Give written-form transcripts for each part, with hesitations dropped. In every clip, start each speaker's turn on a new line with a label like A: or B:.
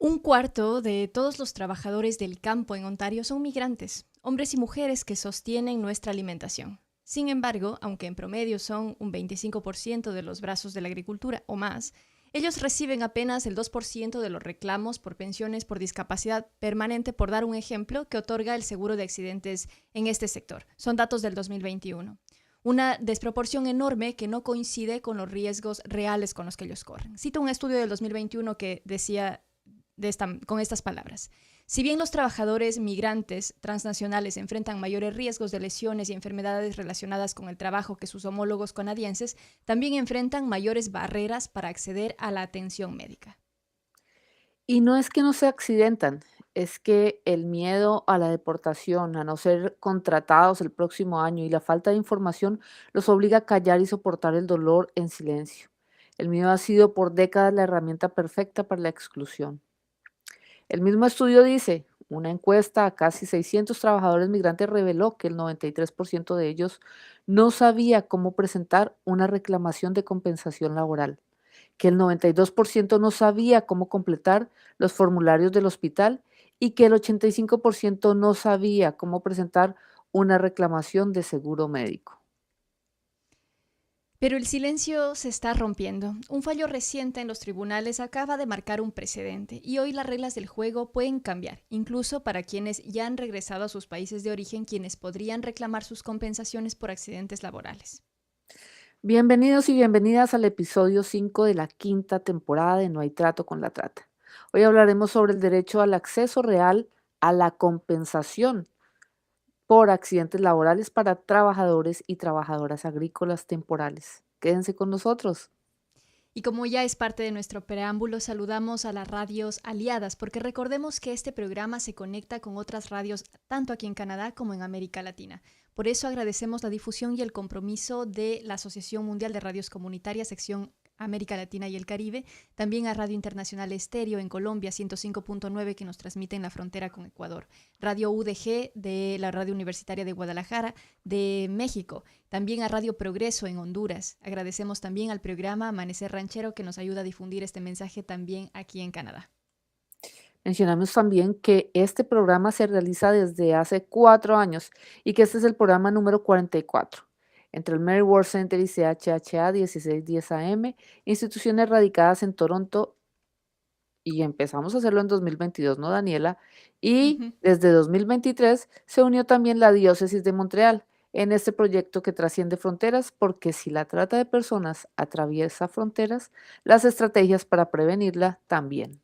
A: Un cuarto de todos los trabajadores del campo en Ontario son migrantes, hombres y mujeres que sostienen nuestra alimentación. Sin embargo, aunque en promedio son un 25% de los brazos de la agricultura o más, ellos reciben apenas el 2% de los reclamos por pensiones por discapacidad permanente, por dar un ejemplo, que otorga el seguro de accidentes en este sector. Son datos del 2021. Una desproporción enorme que no coincide con los riesgos reales con los que ellos corren. Cito un estudio del 2021 que decía con estas palabras. Si bien los trabajadores migrantes transnacionales enfrentan mayores riesgos de lesiones y enfermedades relacionadas con el trabajo que sus homólogos canadienses, también enfrentan mayores barreras para acceder a la atención médica.
B: Y no es que no se accidentan, es que el miedo a la deportación, a no ser contratados el próximo año y la falta de información los obliga a callar y soportar el dolor en silencio. El miedo ha sido por décadas la herramienta perfecta para la exclusión. El mismo estudio dice, una encuesta a casi 600 trabajadores migrantes reveló que el 93% de ellos no sabía cómo presentar una reclamación de compensación laboral, que el 92% no sabía cómo completar los formularios del hospital y que el 85% no sabía cómo presentar una reclamación de seguro médico.
A: Pero el silencio se está rompiendo. Un fallo reciente en los tribunales acaba de marcar un precedente y hoy las reglas del juego pueden cambiar, incluso para quienes ya han regresado a sus países de origen, quienes podrían reclamar sus compensaciones por accidentes laborales.
B: Bienvenidos y bienvenidas al episodio 5 de la quinta temporada de No hay trato con la trata. Hoy hablaremos sobre el derecho al acceso real a la compensación por accidentes laborales para trabajadores y trabajadoras agrícolas temporales. Quédense con nosotros.
A: Y como ya es parte de nuestro preámbulo, saludamos a las radios aliadas, porque recordemos que este programa se conecta con otras radios tanto aquí en Canadá como en América Latina. Por eso agradecemos la difusión y el compromiso de la Asociación Mundial de Radios Comunitarias, sección América Latina y el Caribe, también a Radio Internacional Estéreo en Colombia 105.9 que nos transmite en la frontera con Ecuador, Radio UDG de la Radio Universitaria de Guadalajara de México, también a Radio Progreso en Honduras. Agradecemos también al programa Amanecer Ranchero que nos ayuda a difundir este mensaje también aquí en Canadá.
B: Mencionamos también que este programa se realiza desde hace 4 años y que este es el programa número 44. Entre el Mary Ward Center y CHHA 1610 AM, instituciones radicadas en Toronto, y empezamos a hacerlo en 2022, ¿no, Daniela? Y
A: Ujú.
B: desde 2023 se unió también la Diócesis de Montreal en este proyecto que trasciende fronteras, porque si la trata de personas atraviesa fronteras, las estrategias para prevenirla también.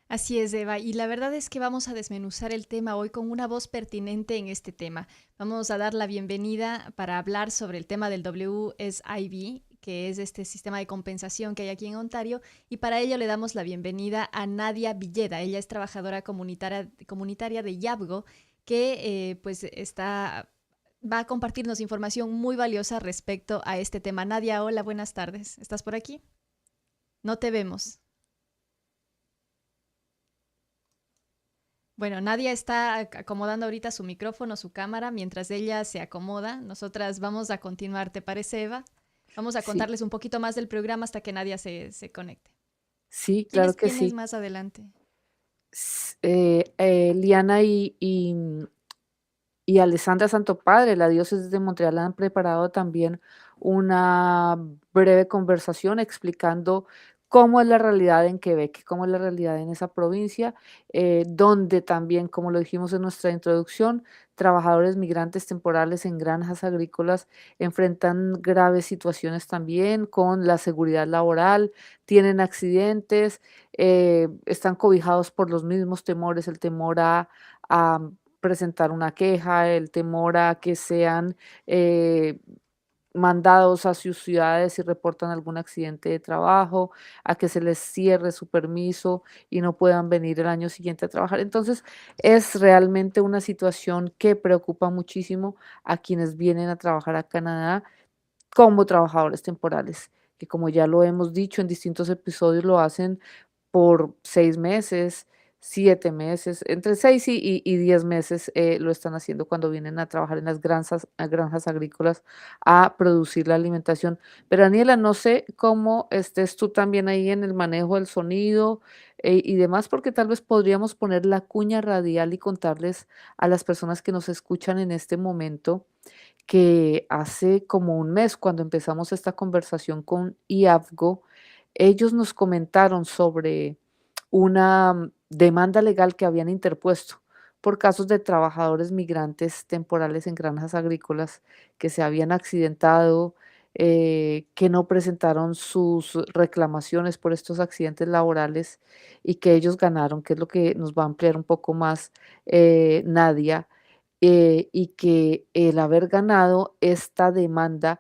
A: Así es, Eva, y la verdad es que vamos a desmenuzar el tema hoy con una voz pertinente en este tema. Vamos a dar la bienvenida para hablar sobre el tema del WSIB, que es este sistema de compensación que hay aquí en Ontario, y para ello le damos la bienvenida a Nadia Villeda. Ella es trabajadora comunitaria de Yabgo, que va a compartirnos información muy valiosa respecto a este tema. Nadia, hola, buenas tardes. ¿Estás por aquí? No te vemos. Bueno, Nadia está acomodando ahorita su micrófono, su cámara, mientras ella se acomoda. Nosotras vamos a continuar, ¿te parece, Eva? Vamos a
B: Sí,
A: contarles un poquito más del programa hasta que Nadia se conecte.
B: sí, claro que
A: ¿Quién es
B: sí.
A: más adelante?
B: Liana y Alessandra Santopadre, la diócesis de Montreal, han preparado también una breve conversación explicando cómo es la realidad en Quebec, cómo es la realidad en esa provincia, donde también, como lo dijimos en nuestra introducción, trabajadores migrantes temporales en granjas agrícolas enfrentan graves situaciones también con la seguridad laboral, tienen accidentes, están cobijados por los mismos temores, el temor a presentar una queja, el temor a que sean mandados a sus ciudades si reportan algún accidente de trabajo, a que se les cierre su permiso y no puedan venir el año siguiente a trabajar. Entonces, es realmente una situación que preocupa muchísimo a quienes vienen a trabajar a Canadá como trabajadores temporales, que como ya lo hemos dicho en distintos episodios, lo hacen por 6 meses, 7 meses, entre 6 y 10 meses, lo están haciendo cuando vienen a trabajar en las granjas agrícolas a producir la alimentación. Pero, Daniela, no sé cómo estés tú también ahí en el manejo del sonido, y demás, porque tal vez podríamos poner la cuña radial y contarles a las personas que nos escuchan en este momento que hace como un mes, cuando empezamos esta conversación con IAFGO, ellos nos comentaron sobre una demanda legal que habían interpuesto por casos de trabajadores migrantes temporales en granjas agrícolas que se habían accidentado, que no presentaron sus reclamaciones por estos accidentes laborales y que ellos ganaron, que es lo que nos va a ampliar un poco más Nadia, y que el haber ganado esta demanda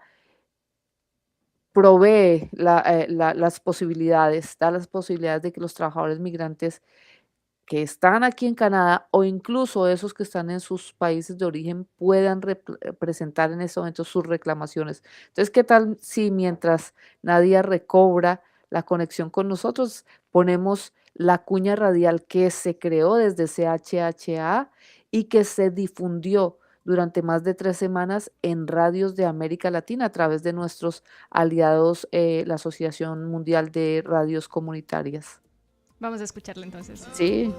B: provee las posibilidades, da las posibilidades de que los trabajadores migrantes que están aquí en Canadá o incluso esos que están en sus países de origen puedan presentar en este momento sus reclamaciones. Entonces, ¿qué tal si mientras Nadia recobra la conexión con nosotros, ponemos la cuña radial que se creó desde CHHA y que se difundió durante más de 3 semanas en radios de América Latina a través de nuestros aliados, la Asociación Mundial de Radios Comunitarias?
A: Vamos a escucharla entonces.
B: Sí.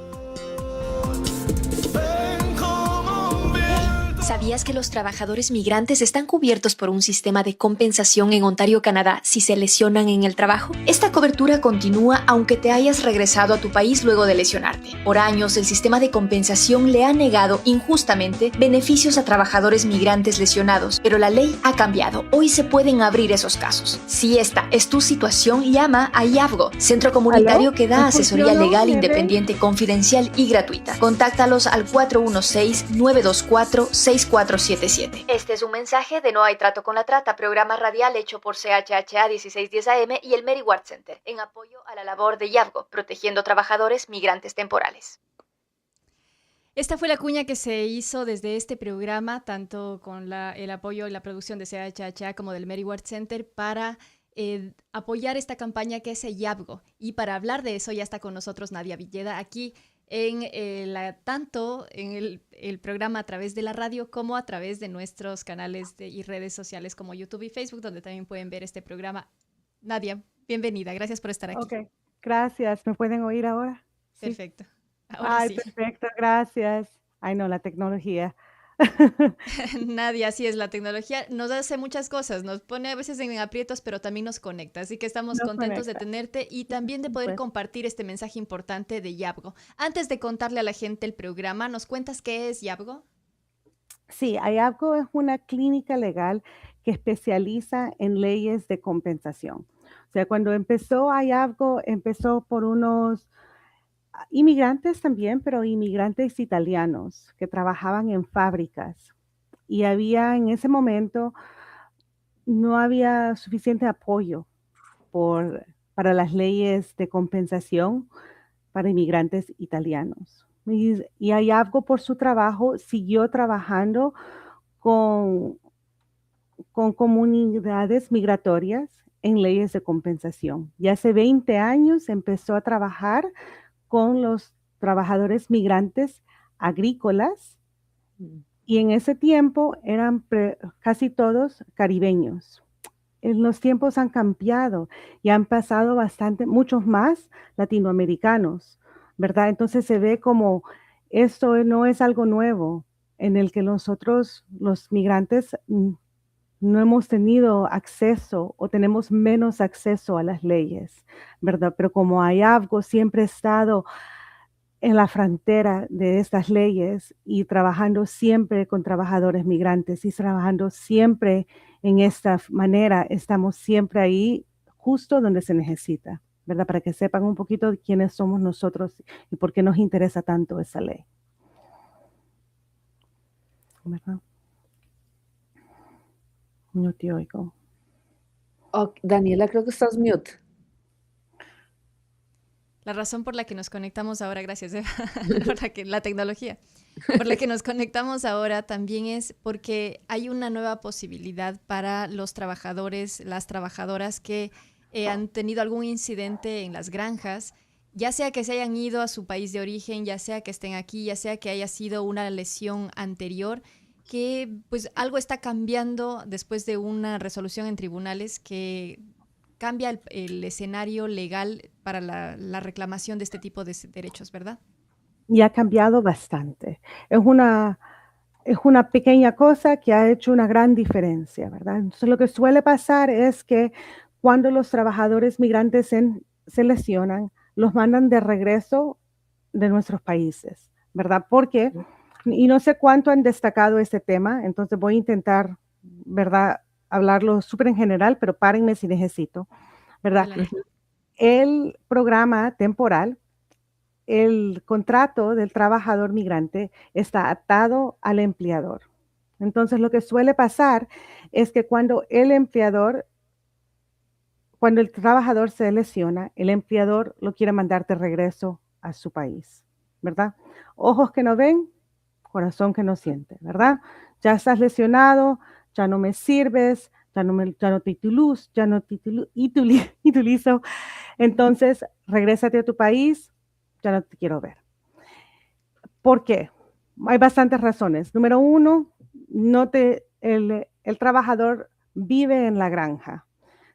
C: ¿Sabías que los trabajadores migrantes están cubiertos por un sistema de compensación en Ontario, Canadá, si se lesionan en el trabajo? Esta cobertura continúa aunque te hayas regresado a tu país luego de lesionarte. Por años, el sistema de compensación le ha negado injustamente beneficios a trabajadores migrantes lesionados, pero la ley ha cambiado. Hoy se pueden abrir esos casos. Si esta es tu situación, llama a IAFGO, centro comunitario que da asesoría legal independiente, confidencial y gratuita. Contáctalos al 416-924-6477. Este es un mensaje de No hay trato con la trata, programa radial hecho por CHHA 1610 AM y el Mary Ward Center, en apoyo a la labor de IAFGO, protegiendo trabajadores migrantes temporales.
A: Esta fue la cuña que se hizo desde este programa, tanto con el apoyo y la producción de CHHA como del Mary Ward Center, para apoyar esta campaña que es IAFGO. Y para hablar de eso ya está con nosotros Nadia Villeda aquí tanto en el programa a través de la radio como a través de nuestros canales y redes sociales como YouTube y Facebook, donde también pueden ver este programa. Nadia, bienvenida, gracias por estar aquí.
D: Ok, gracias. ¿Me pueden oír ahora? Sí.
A: Perfecto. Ahora
D: Ay,
A: sí.
D: perfecto, gracias. Ay, no, la tecnología.
A: Nadia, así es, la tecnología nos hace muchas cosas, nos pone a veces en aprietos, pero también nos conecta, así que estamos
D: Nos
A: contentos de
D: conecta.
A: tenerte y también de poder
D: Pues,
A: compartir este mensaje importante de IAFGO. Antes de contarle a la gente el programa, ¿nos cuentas qué es IAFGO?
D: sí, IAPCO es una clínica legal que especializa en leyes de compensación. O sea, cuando empezó IAPCO, empezó por unos inmigrantes también, pero inmigrantes italianos que trabajaban en fábricas. Y había en ese momento, no había suficiente apoyo para las leyes de compensación para inmigrantes italianos. Y Ayavgo por su trabajo siguió trabajando con, con comunidades migratorias en leyes de compensación. Y hace 20 años empezó a trabajar con los trabajadores migrantes agrícolas
B: Mm.
D: y en ese tiempo eran casi todos caribeños. Los tiempos han cambiado y han pasado muchos más latinoamericanos, ¿verdad? Entonces se ve como esto no es algo nuevo en el que nosotros, los migrantes, no hemos tenido acceso o tenemos menos acceso a las leyes, ¿verdad? Pero como IAFGO siempre ha estado en la frontera de estas leyes y trabajando siempre con trabajadores migrantes y trabajando siempre en esta manera, estamos siempre ahí justo donde se necesita, ¿verdad? Para que sepan un poquito de quiénes somos nosotros y por qué nos interesa tanto esa ley. ¿Verdad? No te oigo.
B: Daniela, creo que estás mute.
A: La razón por la que nos conectamos ahora, gracias, Eva, la tecnología, por la que nos conectamos ahora también es porque hay una nueva posibilidad para los trabajadores, las trabajadoras que han tenido algún incidente en las granjas, ya sea que se hayan ido a su país de origen, ya sea que estén aquí, ya sea que haya sido una lesión anterior, que pues algo está cambiando después de una resolución en tribunales que cambia el escenario legal para la reclamación de este tipo de derechos, ¿verdad?
D: Y ha cambiado bastante. Es una, es una pequeña cosa que ha hecho una gran diferencia, ¿verdad? Entonces, lo que suele pasar es que cuando los trabajadores migrantes se lesionan, los mandan de regreso de nuestros países, ¿verdad? Porque, y no sé cuánto han destacado este tema, entonces voy a intentar, ¿verdad? Hablarlo súper en general, pero párenme si necesito, ¿verdad?
A: Adelante.
D: El programa temporal, el contrato del trabajador migrante está atado al empleador. Entonces, lo que suele pasar es que cuando el trabajador se lesiona, el empleador lo quiere mandar de regreso a su país, ¿verdad? Ojos que no ven, corazón que no siente, ¿verdad? Ya estás lesionado, ya no me sirves, ya no te utilizo, entonces regrésate a tu país, ya no te quiero ver. ¿Por qué? Hay bastantes razones. Número uno, el trabajador vive en la granja.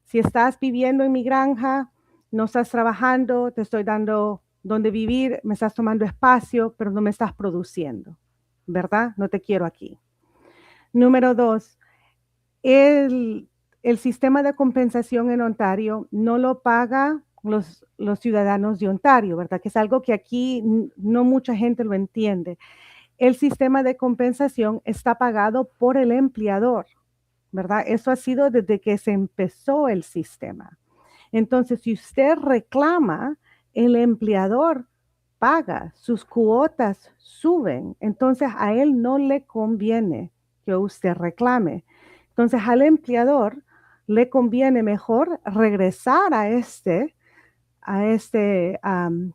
D: Si estás viviendo en mi granja, no estás trabajando, te estoy dando donde vivir, me estás tomando espacio, pero no me estás produciendo, ¿verdad? No te quiero aquí. Número dos, el sistema de compensación en Ontario no lo paga los ciudadanos de Ontario, ¿verdad? Que es algo que aquí no mucha gente lo entiende. El sistema de compensación está pagado por el empleador, ¿verdad? Eso ha sido desde que se empezó el sistema. Entonces, si usted reclama, el empleador paga, sus cuotas suben, entonces a él no le conviene que usted reclame. Entonces, al empleador le conviene mejor regresar a este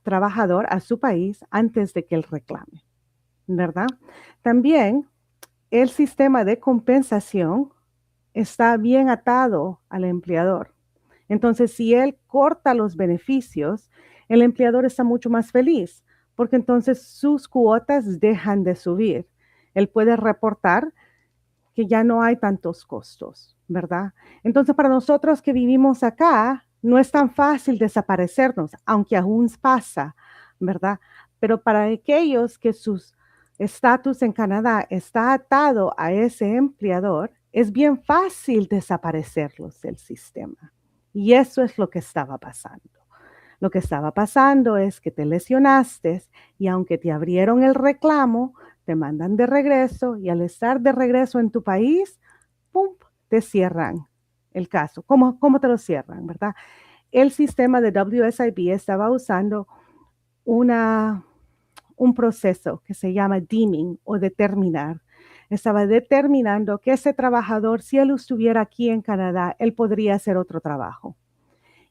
D: trabajador a su país antes de que él reclame, ¿verdad? También el sistema de compensación está bien atado al empleador. Entonces, si él corta los beneficios, el empleador está mucho más feliz, porque entonces sus cuotas dejan de subir. Él puede reportar que ya no hay tantos costos, ¿verdad? Entonces, para nosotros que vivimos acá, no es tan fácil desaparecernos, aunque aún pasa, ¿verdad? Pero para aquellos que sus estatus en Canadá está atado a ese empleador, es bien fácil desaparecerlos del sistema. Y eso es lo que estaba pasando. Lo que estaba pasando es que te lesionaste y aunque te abrieron el reclamo, te mandan de regreso y al estar de regreso en tu país, ¡pum!, te cierran el caso. ¿Cómo te lo cierran, verdad? El sistema de WSIB estaba usando un proceso que se llama deeming o determinar. Estaba determinando que ese trabajador, si él estuviera aquí en Canadá, él podría hacer otro trabajo.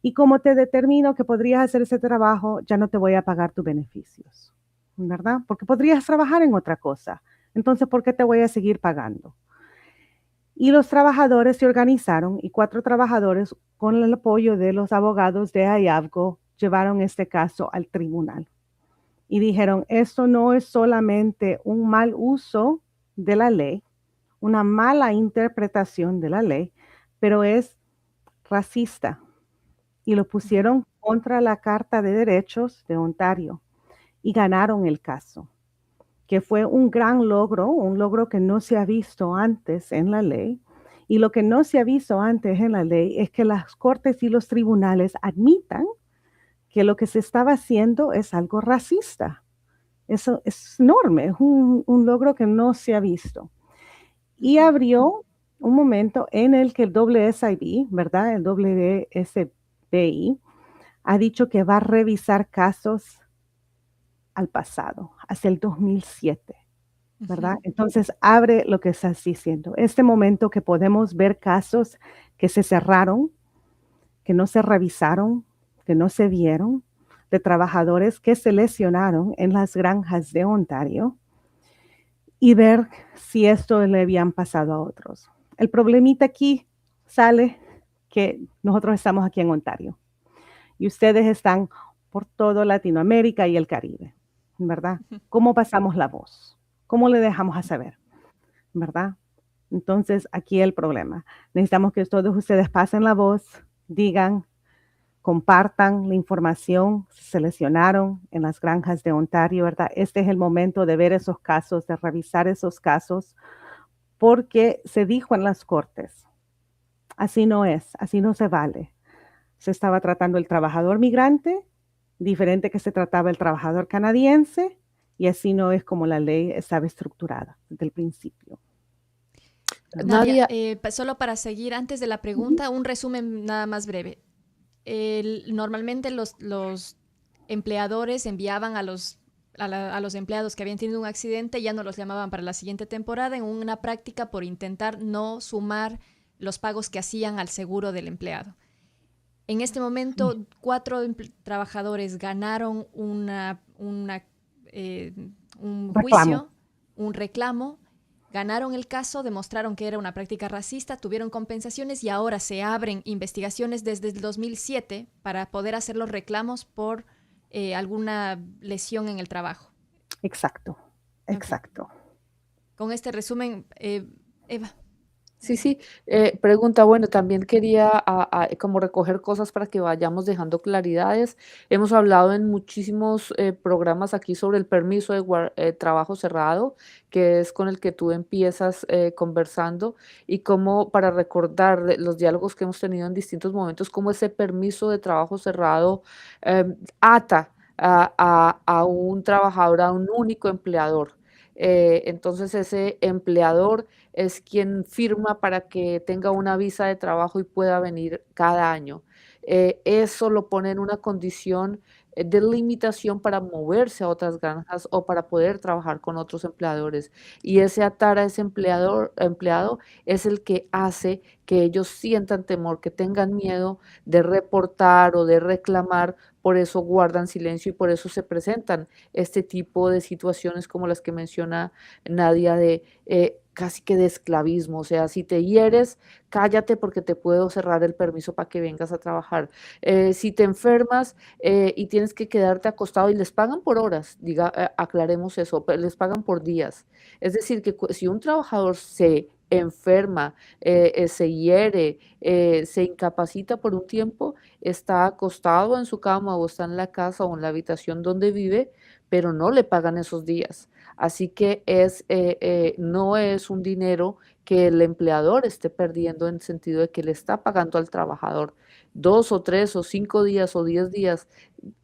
D: Y como te determino que podrías hacer ese trabajo, ya no te voy a pagar tus beneficios, ¿verdad? Porque podrías trabajar en otra cosa. Entonces, ¿por qué te voy a seguir pagando? Y los trabajadores se organizaron y 4 trabajadores, con el apoyo de los abogados de IAVGO, llevaron este caso al tribunal. Y dijeron, esto no es solamente un mal uso de la ley, una mala interpretación de la ley, pero es racista. Y lo pusieron contra la Carta de Derechos de Ontario y ganaron el caso, que fue un gran logro, un logro que no se ha visto antes en la ley. Y lo que no se ha visto antes en la ley es que las cortes y los tribunales admitan que lo que se estaba haciendo es algo racista. Eso es enorme, es un logro que no se ha visto. Y abrió un momento en el que el WSIB, ¿verdad? El WSBI ha dicho que va a revisar casos al pasado, hacia el 2007, ¿verdad? Entonces abre lo que estás diciendo. Este momento que podemos ver casos que se cerraron, que no se revisaron, que no se vieron, de trabajadores que se lesionaron en las granjas de Ontario y ver si esto le habían pasado a otros. El problemita aquí sale que nosotros estamos aquí en Ontario y ustedes están por toda Latinoamérica y el Caribe, ¿verdad? ¿Cómo pasamos la voz? ¿Cómo le dejamos a saber? ¿Verdad? Entonces, aquí el problema. Necesitamos que todos ustedes pasen la voz digan, compartan la información, se lesionaron en las granjas de Ontario, ¿verdad? Este es el momento de ver esos casos, de revisar esos casos, porque se dijo en las cortes, así no es, así no se vale. Se estaba tratando el trabajador migrante, diferente que se trataba el trabajador canadiense, y así no es como la ley estaba estructurada desde el principio.
A: Nadia,
B: Nadia,
A: solo para seguir antes de la
D: Ujú.
A: pregunta, un resumen nada más breve. Normalmente los empleadores enviaban a los empleados que habían tenido un accidente, ya no los llamaban para la siguiente temporada en una práctica por intentar no sumar los pagos que hacían al seguro del empleado. En este
D: Sí.
A: momento, 4 trabajadores ganaron eh, un
D: Reclamo.
A: juicio, un reclamo, ganaron el caso, demostraron que era una práctica racista, tuvieron compensaciones y ahora se abren investigaciones desde el 2007 para poder hacer los reclamos por alguna lesión en el trabajo.
D: Exacto,
A: Ok.
D: exacto.
A: Con este resumen, Eva.
B: sí, sí, pregunta, bueno, también quería como recoger cosas para que vayamos dejando claridades. Hemos hablado en muchísimos programas aquí sobre el permiso de trabajo cerrado, que es con el que tú empiezas conversando, y cómo para recordar los diálogos que hemos tenido en distintos momentos, cómo ese permiso de trabajo cerrado ata a un trabajador, a un único empleador. Entonces ese empleador es quien firma para que tenga una visa de trabajo y pueda venir cada año. Eso lo pone en una condición de limitación para moverse a otras granjas o para poder trabajar con otros empleadores. Y ese atar a ese empleado es el que hace que ellos sientan temor, que tengan miedo de reportar o de reclamar, por eso guardan silencio y por eso se presentan este tipo de situaciones como las que menciona Nadia de casi que de esclavismo, o sea, si te hieres, cállate porque te puedo cerrar el permiso para que vengas a trabajar. Si te enfermas y tienes que quedarte acostado y les pagan por horas, aclaremos eso, les pagan por días. Es decir, que si un trabajador se enferma, se hiere, se incapacita por un tiempo, está acostado en su cama o está en la casa o en la habitación donde vive, pero no le pagan esos días. Así que no es un dinero que el empleador esté perdiendo en el sentido de que le está pagando al trabajador 2 o 3 o 5 días o 10 días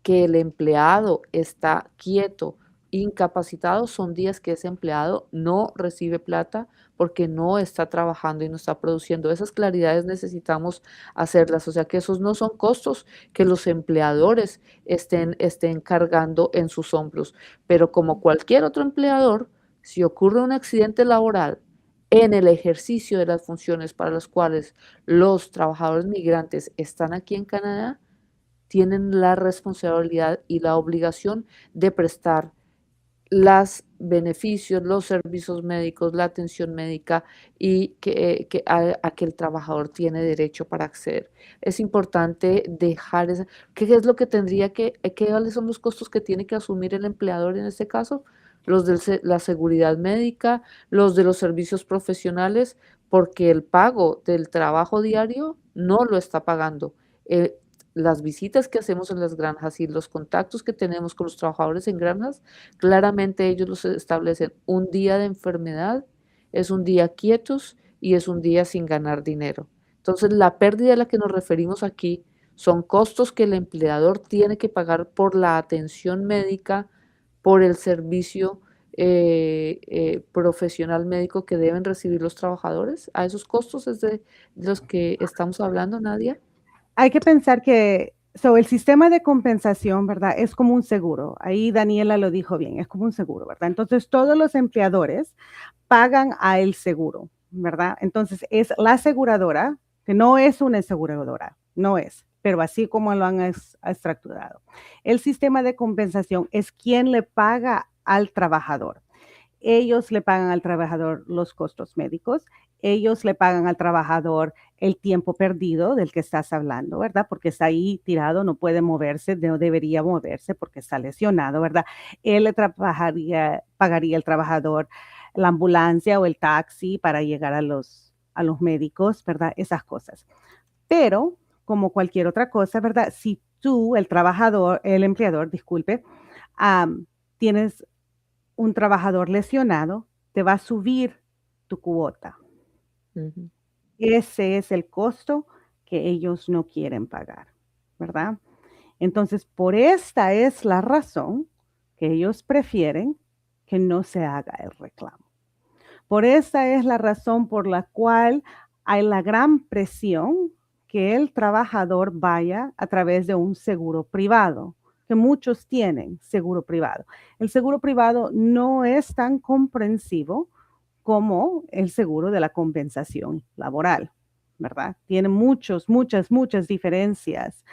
B: que el empleado está quieto, incapacitado, son días que ese empleado no recibe plata porque no está trabajando y no está produciendo. Esas claridades necesitamos hacerlas, o sea que esos no son costos que los empleadores estén cargando en sus hombros, pero como cualquier otro empleador, si ocurre un accidente laboral en el ejercicio de las funciones para las cuales los trabajadores migrantes están aquí en Canadá, tienen la responsabilidad y la obligación de prestar los beneficios, los servicios médicos, la atención médica y a que el trabajador tiene derecho para acceder. Es importante dejar esa, ¿qué es lo que tendría cuáles son los costos que tiene que asumir el empleador en este caso? Los de la seguridad médica, los de los servicios profesionales, porque el pago del trabajo diario no lo está pagando. Eh, las visitas que hacemos en las granjas y los contactos que tenemos con los trabajadores en granjas, claramente ellos los establecen. Un día de enfermedad es un día quietos y es un día sin ganar dinero. Entonces, la pérdida a la que nos referimos aquí son costos que el empleador tiene que pagar por la atención médica, por el servicio profesional médico que deben recibir los trabajadores. A esos costos es de los que estamos hablando, Nadia.
D: Hay que pensar que el sistema de compensación, ¿verdad? Es como un seguro. Ahí Daniela lo dijo bien, es como un seguro, ¿verdad? Entonces, todos los empleadores pagan a el seguro, ¿verdad? Entonces, es la aseguradora, que no es una aseguradora, no es, pero así como lo han estructurado. El sistema de compensación es quien le paga al trabajador. Ellos le pagan al trabajador los costos médicos, ellos le pagan al trabajador el tiempo perdido del que estás hablando, ¿verdad? Porque está ahí tirado, no puede moverse, no debería moverse porque está lesionado, ¿verdad? Él le pagaría al trabajador la ambulancia o el taxi para llegar a los médicos, ¿verdad? Esas cosas. Pero como cualquier otra cosa, ¿verdad? Si tú, el empleador, disculpe, tienes un trabajador lesionado, te va a subir tu cuota.
B: Ujú.
D: Ese es el costo que ellos no quieren pagar, ¿verdad? Entonces, por esta es la razón que ellos prefieren que no se haga el reclamo. Por esta es la razón por la cual hay la gran presión que el trabajador vaya a través de un seguro privado, que muchos tienen seguro privado. El seguro privado no es tan comprensivo como el seguro de la compensación laboral, ¿verdad? Tiene muchas diferencias.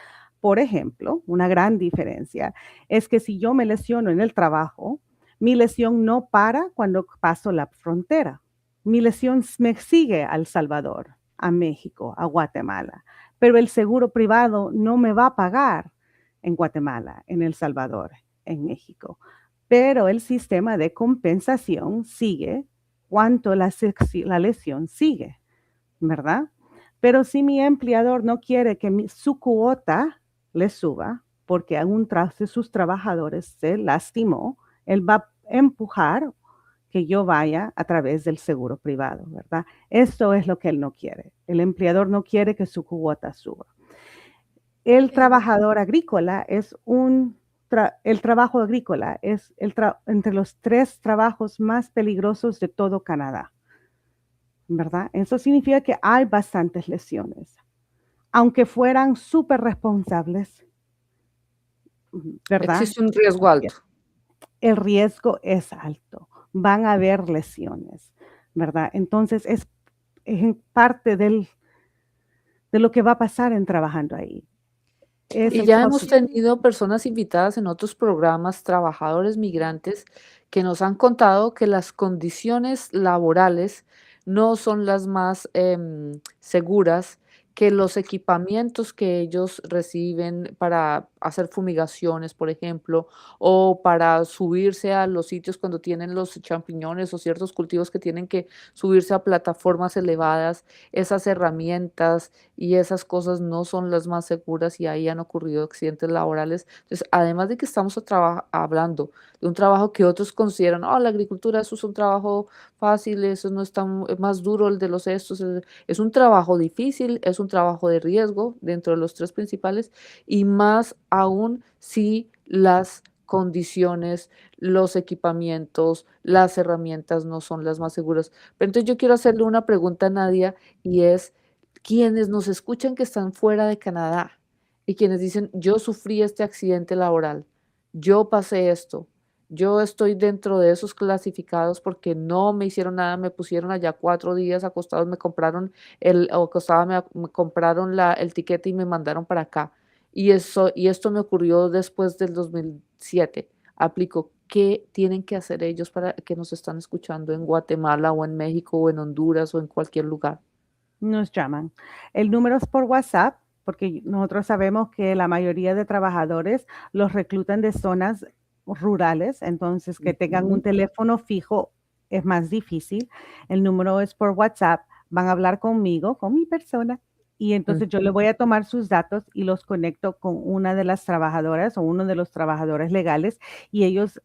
D: Por ejemplo, una gran diferencia es que si yo me lesiono en el trabajo, mi lesión no para cuando paso la frontera. Mi lesión me sigue a El Salvador, a México, a Guatemala, pero el seguro privado no me va a pagar en Guatemala, en El Salvador, en México. Pero el sistema de compensación sigue cuanto la lesión sigue, ¿verdad? Pero si mi empleador no quiere que su cuota le suba porque algún de sus trabajadores se lastimó, él va a empujar que yo vaya a través del seguro privado, ¿verdad? Esto es lo que él no quiere. El empleador no quiere que su cuota suba. El trabajador agrícola es el trabajo agrícola es entre los 3 trabajos más peligrosos de todo Canadá, ¿verdad? Eso significa que hay bastantes lesiones, aunque fueran súper responsables, ¿verdad?
B: Existe un riesgo alto.
D: El riesgo es alto, van a haber lesiones, ¿verdad? Entonces es en parte de lo que va a pasar en trabajando ahí. Es
B: Y
D: el
B: ya hemos
D: costo.
B: tenido personas invitadas en otros programas, trabajadores migrantes, que nos han contado que las condiciones laborales no son las más seguras, que los equipamientos que ellos reciben para hacer fumigaciones, por ejemplo, o para subirse a los sitios cuando tienen los champiñones o ciertos cultivos que tienen que subirse a plataformas elevadas, esas herramientas y esas cosas no son las más seguras y ahí han ocurrido accidentes laborales. Entonces, además de que estamos hablando de un trabajo que otros consideran, oh, la agricultura, eso es un trabajo fácil, eso no es tan más duro el de los estos, es un trabajo difícil, es un trabajo de riesgo dentro de los 3 principales y más aún si las condiciones, los equipamientos, las herramientas no son las más seguras. Pero entonces yo quiero hacerle una pregunta a Nadia y es, quienes nos escuchan que están fuera de Canadá y quienes dicen, yo sufrí este accidente laboral, yo pasé esto, yo estoy dentro de esos clasificados porque no me hicieron nada, me pusieron allá 4 días acostados, me compraron me compraron el tiquete y me mandaron para acá. Y esto me ocurrió después del 2007. Aplico, ¿qué tienen que hacer ellos para que nos están escuchando en Guatemala o en México o en Honduras o en cualquier lugar?
D: Nos llaman. El número es por WhatsApp, porque nosotros sabemos que la mayoría de trabajadores los reclutan de zonas rurales, entonces que tengan un
B: Ujú.
D: teléfono fijo es más difícil. El número es por WhatsApp, van a hablar conmigo, con mi persona, y entonces yo le
B: Ujú.
D: voy a tomar sus datos y los conecto con una de las trabajadoras o uno de los trabajadores legales y ellos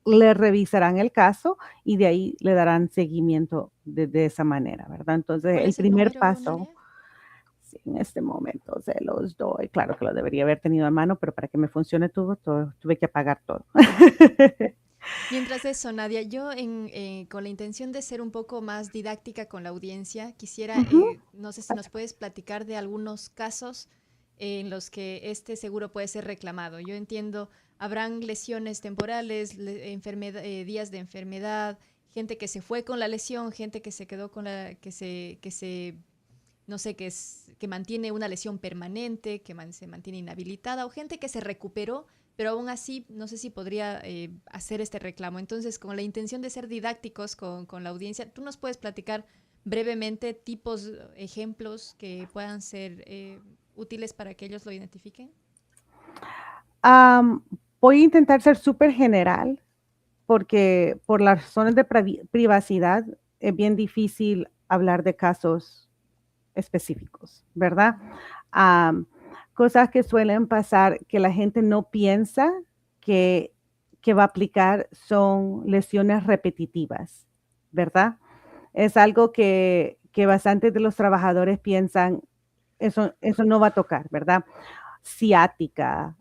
D: le revisarán el caso y de ahí le darán seguimiento de esa manera, ¿verdad? Entonces,
A: ¿Cuál
D: el
A: es el
D: primer
A: número,
D: paso,
A: Nadia?
D: sí, en este momento se los doy. Claro que lo debería haber tenido a mano, pero para que me funcione todo, tuve que apagar todo.
A: Mientras eso, Nadia, con la intención de ser un poco más didáctica con la audiencia, quisiera,
D: Ujú.
A: no sé si nos puedes platicar de algunos casos en los que este seguro puede ser reclamado. Yo entiendo, habrán lesiones temporales, días de enfermedad, gente que se fue con la lesión, gente que se quedó con no sé, que mantiene una lesión permanente, se mantiene inhabilitada, o gente que se recuperó, pero aún así no sé si podría hacer este reclamo. Entonces, con la intención de ser didácticos con la audiencia, ¿tú nos puedes platicar brevemente tipos, ejemplos que puedan ser útiles para que ellos lo identifiquen?
D: Am, Voy a intentar ser súper general porque por las razones de privacidad es bien difícil hablar de casos específicos, ¿verdad? Am, Cosas que suelen pasar que la gente no piensa que, que va a aplicar son lesiones repetitivas, ¿verdad? Es algo que bastantes de los trabajadores piensan, eso no va a tocar, ¿verdad? Ciática,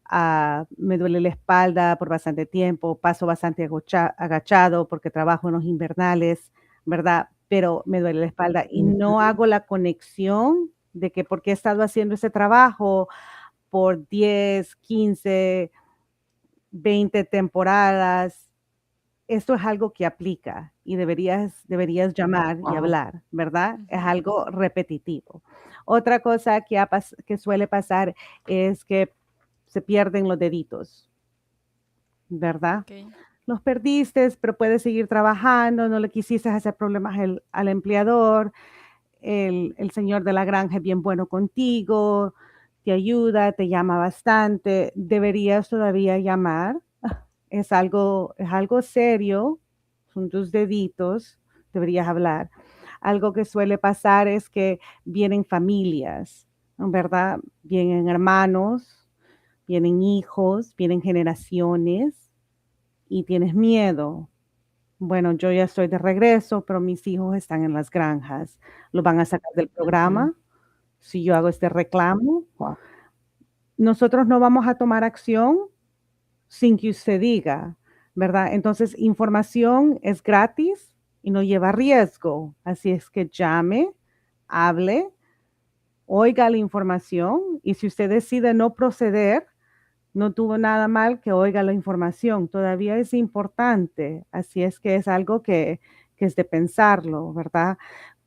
D: me duele la espalda por bastante tiempo, paso bastante agachado porque trabajo en los invernales, ¿verdad? Pero me duele la espalda y no
B: Ujú.
D: hago la conexión de que porque he estado haciendo ese trabajo por 10, 15, 20 temporadas. Esto es algo que aplica y deberías llamar y
B: Wow.
D: hablar, ¿verdad? Es
A: Ujú.
D: algo repetitivo. Otra cosa que suele pasar es que se pierden los deditos, ¿verdad?
A: Ok.
D: Los perdiste, pero puedes seguir trabajando, no le quisiste hacer problemas al empleador, el señor de la granja es bien bueno contigo, te ayuda, te llama bastante, deberías todavía llamar. Es algo serio, son tus deditos, deberías hablar. Algo que suele pasar es que vienen familias, ¿no? ¿Verdad? Vienen hermanos, vienen hijos, vienen generaciones y tienes miedo. Bueno, yo ya estoy de regreso, pero mis hijos están en las granjas. ¿Los van a sacar del
B: Ujú.
D: programa si yo hago este reclamo?
B: Guau.
D: Nosotros no vamos a tomar acción sin que usted diga, ¿verdad? Entonces, información es gratis y no lleva riesgo. Así es que llame, hable, oiga la información y si usted decide no proceder, no tuvo nada mal que oiga la información. Todavía es importante. Así es que es algo que es de pensarlo, ¿verdad?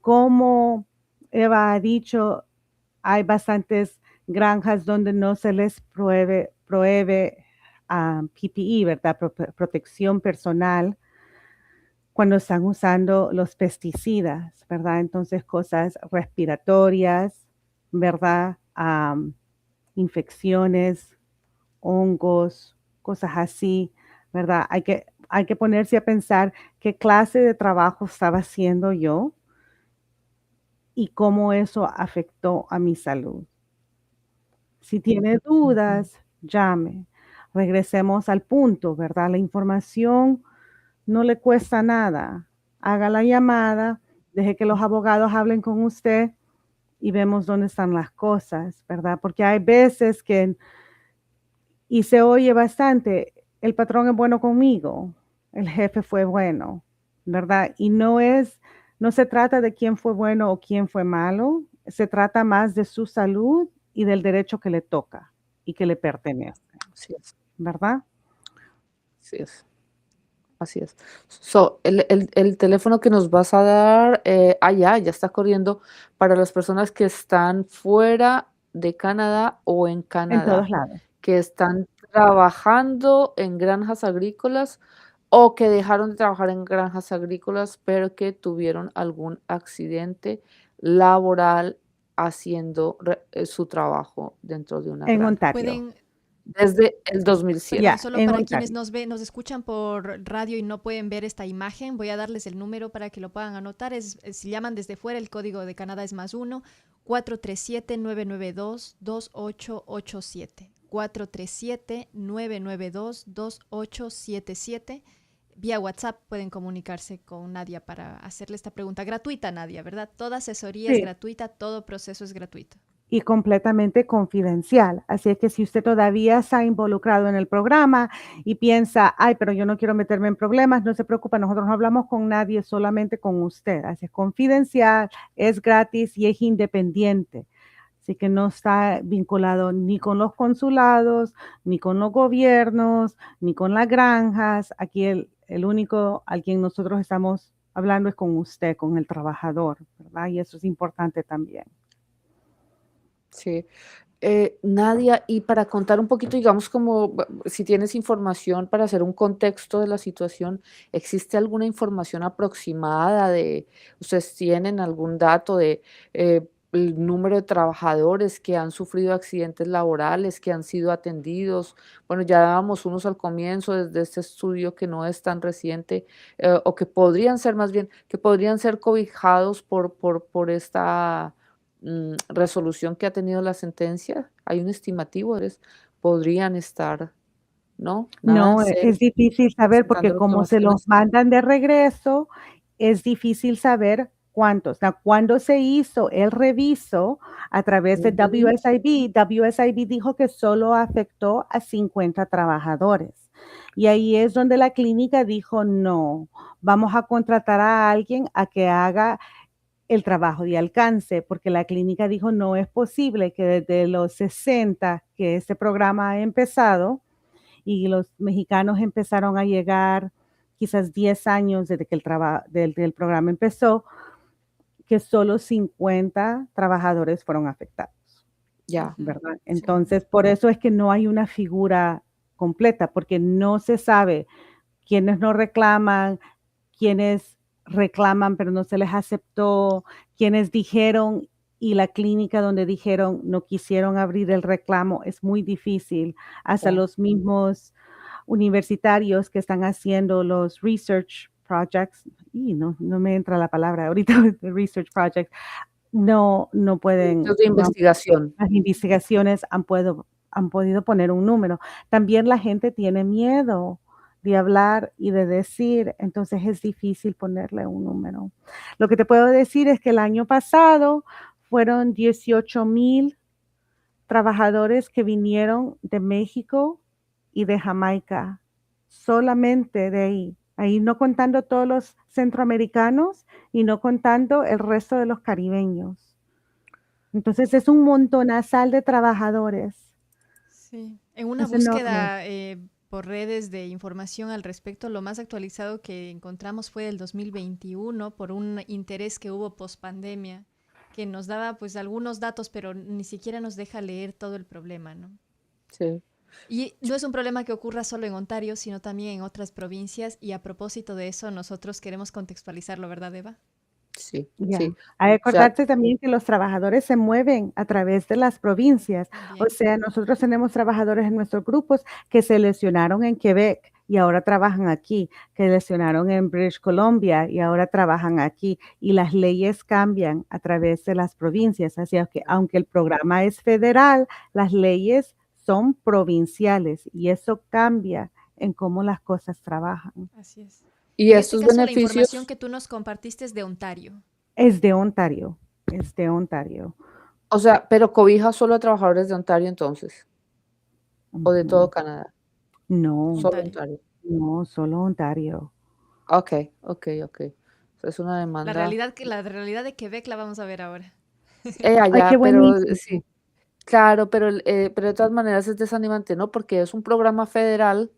D: Como Eva ha dicho, hay bastantes granjas donde no se les prohíbe PPE, ¿verdad? Protección personal cuando están usando los pesticidas, ¿verdad? Entonces, cosas respiratorias, ¿verdad? Infecciones, hongos, cosas así, ¿verdad? Hay que ponerse a pensar qué clase de trabajo estaba haciendo yo y cómo eso afectó a mi salud. Si tiene
B: Ujú.
D: dudas, llame. Regresemos al punto, ¿verdad? La información no le cuesta nada. Haga la llamada, deje que los abogados hablen con usted y vemos dónde están las cosas, ¿verdad? Porque hay veces que, y se oye bastante, el patrón es bueno conmigo, el jefe fue bueno, ¿verdad? Y no se trata de quién fue bueno o quién fue malo, se trata más de su salud y del derecho que le toca y que le pertenece,
B: Así es,
D: ¿verdad?
B: así es, así es. El teléfono que nos vas a dar, ya está corriendo para las personas que están fuera de Canadá o en
D: En todos
B: Canadá,
D: lados.
B: que están trabajando en granjas agrícolas o que dejaron de trabajar en granjas agrícolas, pero que tuvieron algún accidente laboral haciendo su trabajo dentro de una
D: En
B: granja,
D: Ontario.
A: Pueden,
B: desde el
A: perdón,
B: 2007.
D: Ya,
A: solo
D: en
A: para quienes
D: Ontario.
A: nos escuchan por radio y no pueden ver esta imagen, voy a darles el número para que lo puedan anotar. Si llaman desde fuera, el código de Canadá es +1 437 992 2887. 437 992 2877. Vía WhatsApp pueden comunicarse con Nadia para hacerle esta pregunta gratuita, Nadia, ¿verdad? Toda asesoría es
D: Sí,
A: gratuita, todo proceso es gratuito.
D: y completamente confidencial. Así es que si usted todavía está involucrado en el programa y piensa, ay, pero yo no quiero meterme en problemas, no se preocupe, nosotros no hablamos con nadie, solamente con usted. Así es confidencial, es gratis y es independiente. Así que no está vinculado ni con los consulados, ni con los gobiernos, ni con las granjas. Aquí el único al quien nosotros estamos hablando es con usted, con el trabajador, ¿verdad? Y eso es importante también.
B: Sí. Nadia, y para contar un poquito, digamos, como si tienes información para hacer un contexto de la situación, ¿existe alguna información aproximada ustedes tienen algún dato de el número de trabajadores que han sufrido accidentes laborales, que han sido atendidos? Bueno, ya dábamos unos al comienzo desde este estudio que no es tan reciente, o que podrían ser más bien, que podrían ser cobijados por esta resolución que ha tenido la sentencia? ¿Hay un estimativo? ¿Podrían estar, no? Nada en
D: No,
B: serio,
D: es difícil saber porque
B: presentando
D: como se los
B: reclamaciones.
D: mandan de regreso, es difícil saber cuántos. Cuando se hizo el reviso a través de
B: Ujú.
D: WSIB dijo que solo afectó a 50 trabajadores. Y ahí es donde la clínica dijo, no, vamos a contratar a alguien a que haga el trabajo de alcance, porque la clínica dijo, no es posible que desde los 60 que este programa ha empezado, y los mexicanos empezaron a llegar quizás 10 años desde que el programa empezó, que solo 50 trabajadores fueron afectados,
B: Ya,
A: Ujú.
D: ¿verdad?
A: Sí.
D: Entonces, por eso es que no hay una figura completa, porque no se sabe quiénes no reclaman, quiénes reclaman pero no se les aceptó, quiénes dijeron y la clínica donde dijeron no quisieron abrir el reclamo. Es muy difícil. Hasta
B: ya.
D: los mismos universitarios que están haciendo los research projects, y no me entra la palabra ahorita, de research project, no pueden,
B: Proyectos de
D: no,
B: investigación.
D: las investigaciones han podido poner un número. También la gente tiene miedo de hablar y de decir, entonces es difícil ponerle un número. Lo que te puedo decir es que el año pasado fueron 18,000 trabajadores que vinieron de México y de Jamaica, solamente de ahí no contando todos los centroamericanos y no contando el resto de los caribeños. Entonces es un montonazal de trabajadores,
A: Sí, en una
D: es enorme.
A: búsqueda por redes de información al respecto, lo más actualizado que encontramos fue del 2021 por un interés que hubo post pandemia, que nos daba pues algunos datos, pero ni siquiera nos deja leer todo el problema, ¿no?
B: Sí,
A: Y no es un problema que ocurra solo en Ontario, sino también en otras provincias. Y a propósito de eso, nosotros queremos contextualizarlo, ¿verdad, Eva?
B: sí,
D: Ya,
B: sí.
D: hay que
B: O sea,
D: acordarse también que los trabajadores se mueven a través de las provincias. O
A: También.
D: sea, nosotros tenemos trabajadores en nuestros grupos que se lesionaron en Quebec y ahora trabajan aquí, que lesionaron en British Columbia y ahora trabajan aquí. Y las leyes cambian a través de las provincias. Así que aunque el programa es federal, las leyes son provinciales y eso cambia en cómo las cosas trabajan.
A: Así es.
B: y
A: En este
B: estos
A: caso, la información
B: beneficios,
A: que tú nos compartiste es de Ontario.
D: Es de Ontario, es de Ontario.
B: o sea, pero cobija solo a trabajadores de Ontario entonces, o de todo
D: Ujú.
B: Canadá,
D: No,
B: solo
A: Ontario.
B: Ontario.
D: no, solo Ontario.
B: Okey, okey, okey. O sea, es una demanda,
A: La realidad de Quebec la vamos a ver ahora.
D: Ay, qué
B: allá, pero
D: buenísimo.
B: sí, claro, pero de todas maneras es desanimante, ¿no? Porque es un programa federal,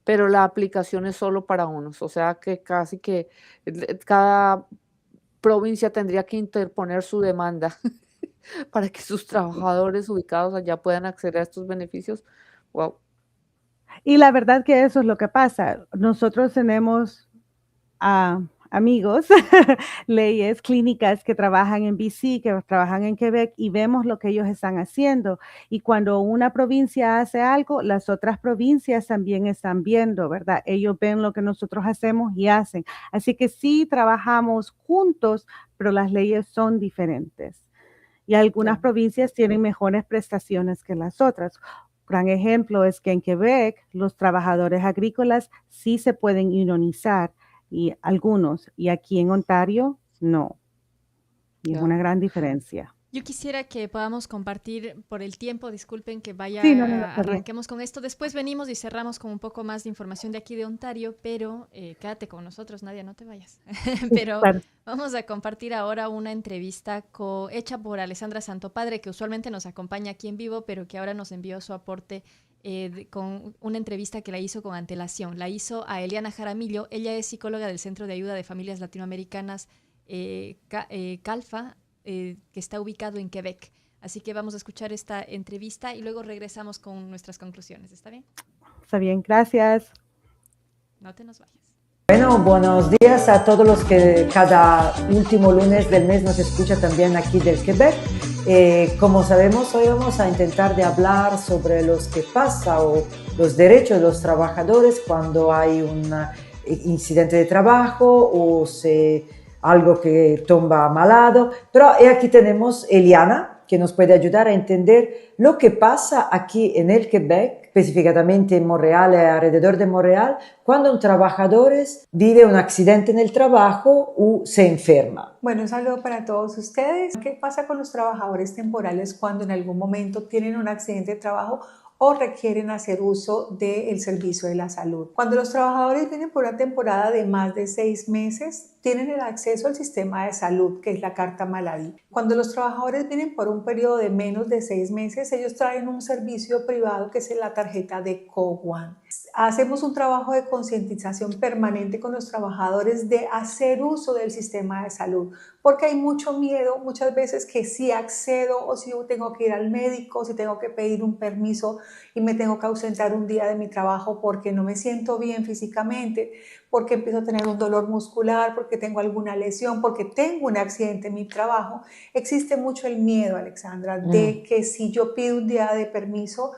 B: pero la aplicación es solo para unos, o sea, que casi que cada provincia tendría que interponer su demanda para que sus trabajadores ubicados allá puedan acceder a estos beneficios. Wow.
D: Y la verdad que eso es lo que pasa. Nosotros tenemos amigos, leyes clínicas que trabajan en BC, que trabajan en Quebec y vemos lo que ellos están haciendo. Y cuando una provincia hace algo, las otras provincias también están viendo, ¿verdad? Ellos ven lo que nosotros hacemos y hacen. Así que sí trabajamos juntos, pero las leyes son diferentes. Y algunas
B: Ya,
D: provincias tienen mejores prestaciones que las otras. Gran ejemplo es que en Quebec los trabajadores agrícolas sí se pueden unionizar y algunos, y aquí en Ontario no. Y es
B: ya.
D: una gran diferencia.
A: Yo quisiera que podamos compartir por el tiempo, disculpen que
D: Sí, no, está bien.
A: arranquemos con esto. Después venimos y cerramos con un poco más de información de aquí de Ontario, pero quédate con nosotros, Nadia, no te vayas.
D: Sí,
A: Pero
D: claro.
A: vamos a compartir ahora una entrevista hecha por Alessandra Santopadre, que usualmente nos acompaña aquí en vivo, pero que ahora nos envió su aporte con una entrevista que la hizo con antelación. La hizo a Eliana Jaramillo. Ella es psicóloga del Centro de Ayuda de Familias Latinoamericanas, CALFA, que está ubicado en Quebec. Así que vamos a escuchar esta entrevista y luego regresamos con nuestras conclusiones. ¿Está bien?
D: Está bien, gracias.
A: No te nos vayas.
E: Bueno, buenos días a todos los que cada último lunes del mes nos escuchan también aquí del Quebec. Como sabemos, hoy vamos a intentar de hablar sobre los que pasa o los derechos de los trabajadores cuando hay un incidente de trabajo o se algo que tomba malado. Pero aquí tenemos Eliana, que nos puede ayudar a entender lo que pasa aquí en el Quebec, específicamente en Montreal y alrededor de Montreal, cuando un trabajador vive un accidente en el trabajo o se enferma.
F: Bueno, un saludo para todos ustedes. ¿Qué pasa con los trabajadores temporales cuando en algún momento tienen un accidente de trabajo o requieren hacer uso del servicio de la salud? Cuando los trabajadores vienen por una temporada de más de 6 meses, tienen el acceso al sistema de salud, que es la carta Maladie. Cuando los trabajadores vienen por un periodo de menos de 6 meses, ellos traen un servicio privado que es la tarjeta de COWAN. Hacemos un trabajo de concientización permanente con los trabajadores de hacer uso del sistema de salud, porque hay mucho miedo muchas veces que si accedo o si tengo que ir al médico, si tengo que pedir un permiso y me tengo que ausentar un día de mi trabajo porque no me siento bien físicamente, porque empiezo a tener un dolor muscular, porque tengo alguna lesión, porque tengo un accidente en mi trabajo. Existe mucho el miedo, Alexandra, de que si yo pido un día de permiso,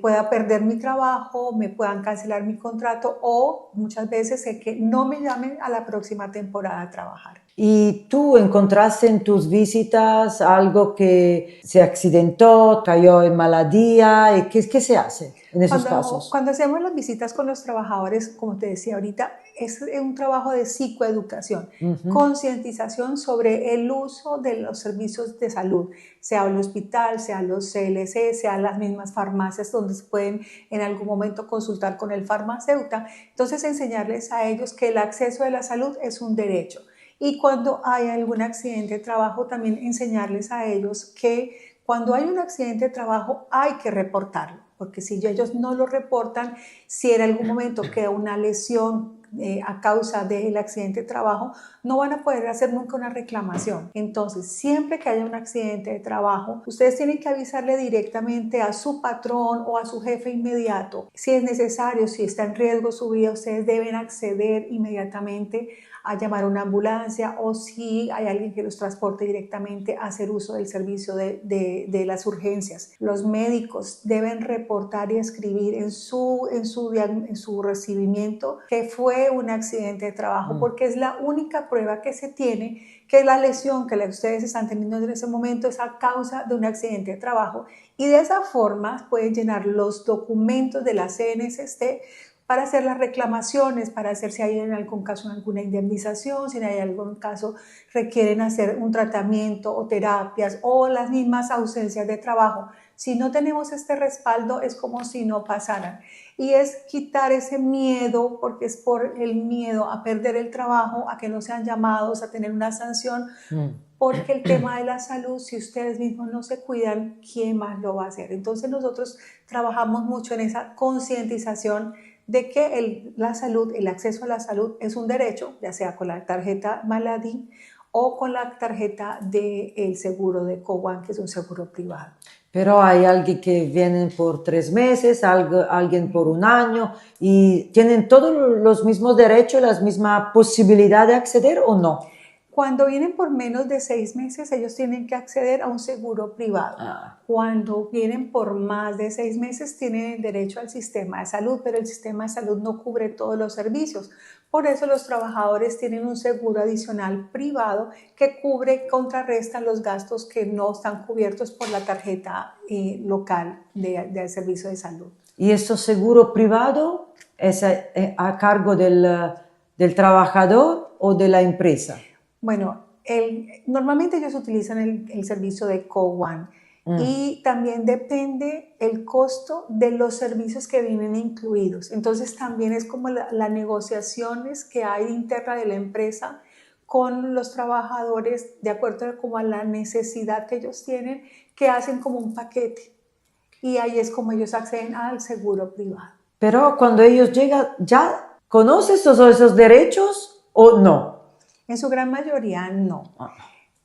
F: pueda perder mi trabajo, me puedan cancelar mi contrato o muchas veces sé que no me llamen a la próxima temporada a trabajar.
E: ¿Y tú encontraste en tus visitas algo que se accidentó, cayó en maladía? ¿Y qué se hace en esos casos?
F: Cuando hacemos las visitas con los trabajadores, como te decía ahorita, es un trabajo de psicoeducación, concientización sobre el uso de los servicios de salud, sea el hospital, sea los CLC, sea las mismas farmacias donde se pueden en algún momento consultar con el farmacéutico. Entonces, enseñarles a ellos que el acceso a la salud es un derecho. Y cuando hay algún accidente de trabajo, también enseñarles a ellos que cuando hay un accidente de trabajo hay que reportarlo, porque si ellos no lo reportan, si en algún momento queda una lesión a causa del accidente de trabajo, no van a poder hacer nunca una reclamación. Entonces, siempre que haya un accidente de trabajo, ustedes tienen que avisarle directamente a su patrón o a su jefe inmediato. Si es necesario, si está en riesgo su vida, ustedes deben acceder inmediatamente a llamar a una ambulancia o si hay alguien que los transporte directamente a hacer uso del servicio de las urgencias. Los médicos deben reportar y escribir en su recibimiento que fue un accidente de trabajo porque es la única prueba que se tiene que la lesión que ustedes están teniendo en ese momento es a causa de un accidente de trabajo y de esa forma pueden llenar los documentos de la CNSST para hacer las reclamaciones, para hacer si hay en algún caso alguna indemnización, si hay algún caso requieren hacer un tratamiento o terapias o las mismas ausencias de trabajo. Si no tenemos este respaldo es como si no pasaran. Y es quitar ese miedo, porque es por el miedo a perder el trabajo, a que no sean llamados, a tener una sanción, porque el tema de la salud, si ustedes mismos no se cuidan, ¿quién más lo va a hacer? Entonces nosotros trabajamos mucho en esa concientización de que la salud, el acceso a la salud es un derecho, ya sea con la tarjeta Maladie o con la tarjeta del seguro de COWAN, que es un seguro privado.
E: Pero hay alguien que vienen por 3 meses, alguien por un año, y ¿tienen todos los mismos derechos, las mismas posibilidades de acceder o no?
F: Cuando vienen por menos de 6 meses, ellos tienen que acceder a un seguro privado. Cuando vienen por más de 6 meses, tienen el derecho al sistema de salud, pero el sistema de salud no cubre todos los servicios. Por eso los trabajadores tienen un seguro adicional privado que cubre, contrarresta los gastos que no están cubiertos por la tarjeta local de servicio de salud.
E: ¿Y este seguro privado es a cargo del trabajador o de la empresa?
F: Bueno, normalmente ellos utilizan el servicio de COWAN y también depende el costo de los servicios que vienen incluidos. Entonces también es como las negociaciones que hay interna de la empresa con los trabajadores de acuerdo como a la necesidad que ellos tienen, que hacen como un paquete y ahí es como ellos acceden al seguro privado.
E: Pero cuando ellos llegan, ¿ya conoces todos esos derechos o no?
F: En su gran mayoría no.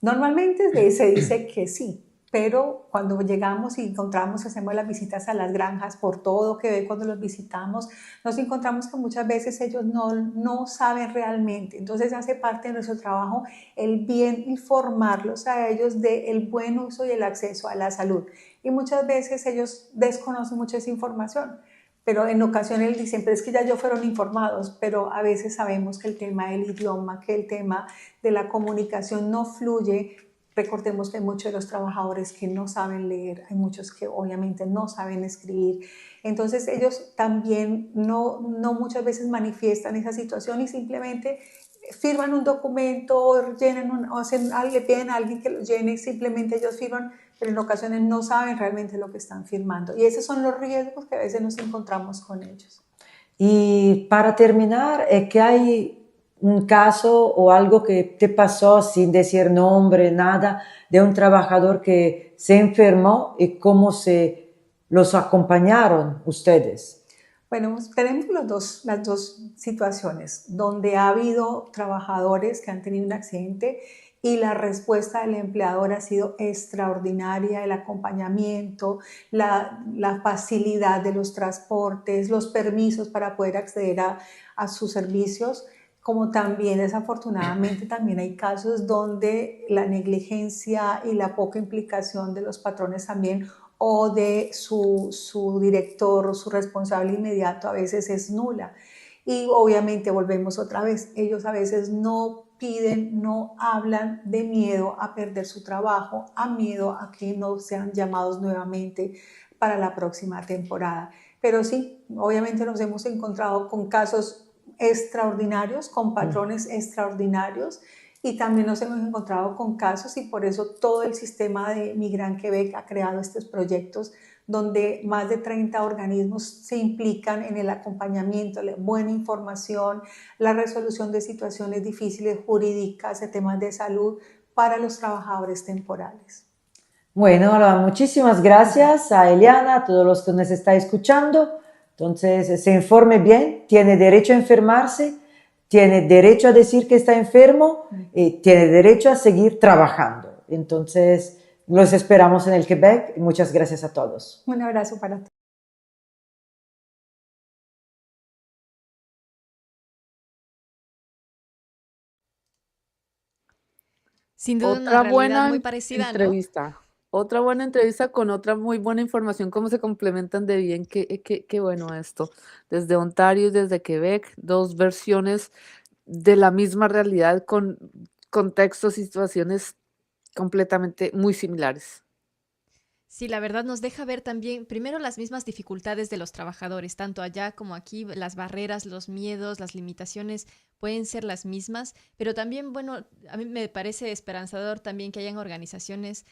F: Normalmente se dice que sí, pero cuando llegamos y encontramos, hacemos las visitas a las granjas por todo que ve cuando los visitamos, nos encontramos que muchas veces ellos no saben realmente. Entonces hace parte de nuestro trabajo el bien informarlos a ellos del buen uso y el acceso a la salud. Y muchas veces ellos desconocen mucha esa información. pero en ocasiones dicen, pero es que ya ellos fueron informados, pero a veces sabemos que el tema del idioma, que el tema de la comunicación no fluye. Recordemos que hay muchos de los trabajadores que no saben leer, hay muchos que obviamente no saben escribir. Entonces ellos también no muchas veces manifiestan esa situación y simplemente firman un documento, llenan le piden a alguien que lo llene, simplemente ellos firman, pero en ocasiones no saben realmente lo que están firmando. Y esos son los riesgos que a veces nos encontramos con ellos.
E: Y para terminar, ¿qué hay un caso o algo que te pasó sin decir nombre, nada, de un trabajador que se enfermó y cómo los acompañaron ustedes?
F: Bueno, tenemos las dos situaciones donde ha habido trabajadores que han tenido un accidente y la respuesta del empleador ha sido extraordinaria, el acompañamiento, la facilidad de los transportes, los permisos para poder acceder a sus servicios, como también desafortunadamente también hay casos donde la negligencia y la poca implicación de los patrones también o de su director o su responsable inmediato a veces es nula. Y obviamente volvemos otra vez, ellos a veces no piden, no hablan de miedo a perder su trabajo, a miedo a que no sean llamados nuevamente para la próxima temporada. Pero sí, obviamente nos hemos encontrado con casos extraordinarios, con patrones extraordinarios, y también nos hemos encontrado con casos y por eso todo el sistema de Migrant Quebec ha creado estos proyectos donde más de 30 organismos se implican en el acompañamiento, la buena información, la resolución de situaciones difíciles jurídicas, de temas de salud para los trabajadores temporales.
E: Bueno, ahora muchísimas gracias a Eliana, a todos los que nos están escuchando. Entonces, se informe bien, tiene derecho a enfermarse, tiene derecho a decir que está enfermo y tiene derecho a seguir trabajando. Entonces, los esperamos en el Quebec y muchas gracias a todos.
F: Un abrazo para todos.
A: Sin duda una
B: Otra
A: realidad
B: buena
A: muy parecida, ¿no?
B: entrevista. Otra buena entrevista con otra muy buena información, cómo se complementan de bien. Qué bueno esto. Desde Ontario y desde Quebec, dos versiones de la misma realidad con contextos y situaciones completamente muy similares.
A: Sí, la verdad nos deja ver también, primero, las mismas dificultades de los trabajadores, tanto allá como aquí, las barreras, los miedos, las limitaciones pueden ser las mismas, pero también, bueno, a mí me parece esperanzador también que hayan organizaciones,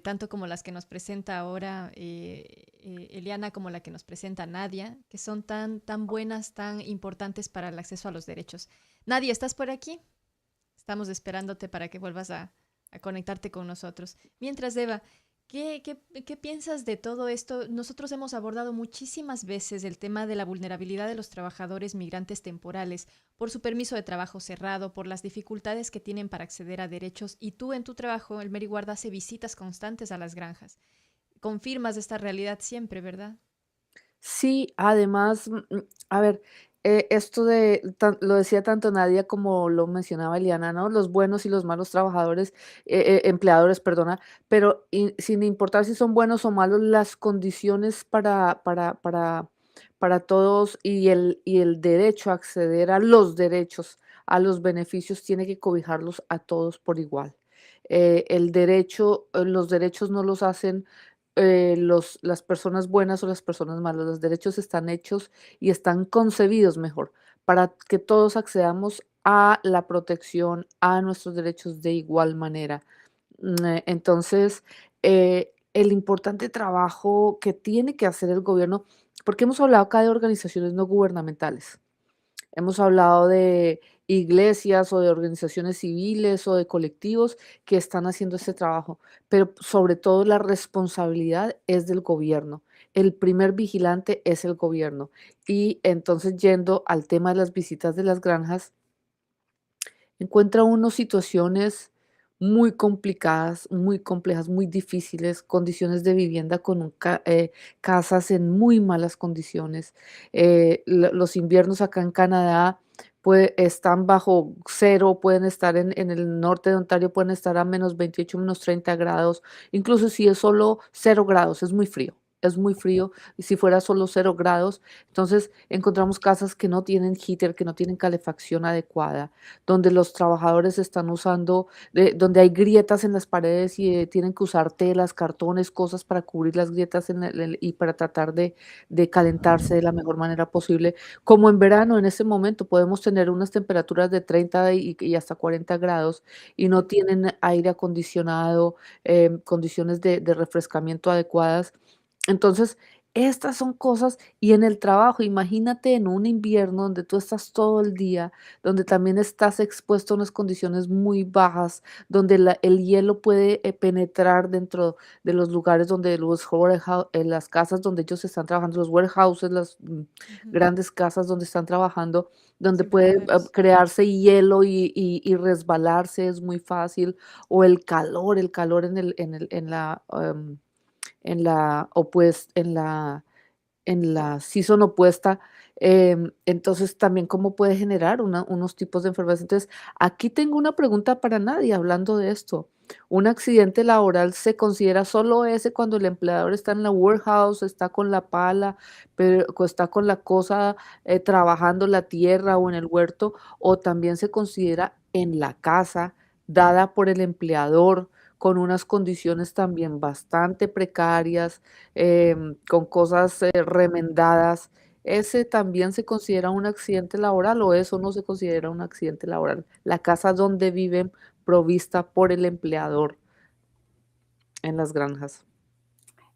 A: tanto como las que nos presenta ahora Eliana, como la que nos presenta Nadia, que son tan buenas, tan importantes para el acceso a los derechos. Nadia, ¿estás por aquí? Estamos esperándote para que vuelvas a conectarte con nosotros. Mientras, Eva, ¿qué piensas de todo esto? Nosotros hemos abordado muchísimas veces el tema de la vulnerabilidad de los trabajadores migrantes temporales por su permiso de trabajo cerrado, por las dificultades que tienen para acceder a derechos, y tú en tu trabajo, el Mary Ward, hace visitas constantes a las granjas. Confirmas esta realidad siempre, ¿verdad?
B: Sí, además, a ver, esto lo decía tanto Nadia como lo mencionaba Eliana, ¿no? Los buenos y los malos trabajadores, empleadores, perdona, pero sin importar si son buenos o malos, las condiciones para todos y el derecho a acceder a los derechos, a los beneficios, tiene que cobijarlos a todos por igual. Los derechos no los hacen las personas buenas o las personas malas. Los derechos están hechos y están concebidos mejor para que todos accedamos a la protección, a nuestros derechos de igual manera. Entonces, el importante trabajo que tiene que hacer el gobierno, porque hemos hablado acá de organizaciones no gubernamentales. Hemos hablado de iglesias o de organizaciones civiles o de colectivos que están haciendo este trabajo, pero sobre todo la responsabilidad es del gobierno. El primer vigilante es el gobierno. Y entonces, yendo al tema de las visitas de las granjas, encuentra uno situaciones muy complicadas, muy complejas, muy difíciles, condiciones de vivienda casas en muy malas condiciones. Los inviernos acá en Canadá están bajo cero, pueden estar en el norte de Ontario, pueden estar a -28, -30 grados, incluso si es solo 0 grados, es muy frío. es muy frío, y si fuera solo 0 grados, entonces encontramos casas que no tienen heater, que no tienen calefacción adecuada, donde los trabajadores están usando, donde hay grietas en las paredes y tienen que usar telas, cartones, cosas para cubrir las grietas y para tratar de calentarse de la mejor manera posible. Como en verano, en este momento, podemos tener unas temperaturas de 30 y hasta 40 grados y no tienen aire acondicionado, condiciones de refrescamiento adecuadas. Entonces, estas son cosas y en el trabajo, imagínate en un invierno donde tú estás todo el día, donde también estás expuesto a unas condiciones muy bajas, donde el hielo puede penetrar dentro de los lugares donde en las casas donde ellos están trabajando, los warehouses, las
A: Ujú.
B: grandes casas donde están trabajando, donde
A: Sí,
B: puede
A: invernaderos.
B: crearse hielo y resbalarse es muy fácil, o el calor en la season opuesta, entonces también cómo puede generar unos tipos de enfermedades. Entonces, aquí tengo una pregunta para nadie hablando de esto. ¿Un accidente laboral se considera solo ese cuando el empleador está en la warehouse, está con la pala, pero está con la cosa trabajando la tierra o en el huerto, o también se considera en la casa dada por el empleador con unas condiciones también bastante precarias, con cosas remendadas? ¿Ese también se considera un accidente laboral o eso no se considera un accidente laboral? La casa donde viven provista por el empleador en las granjas.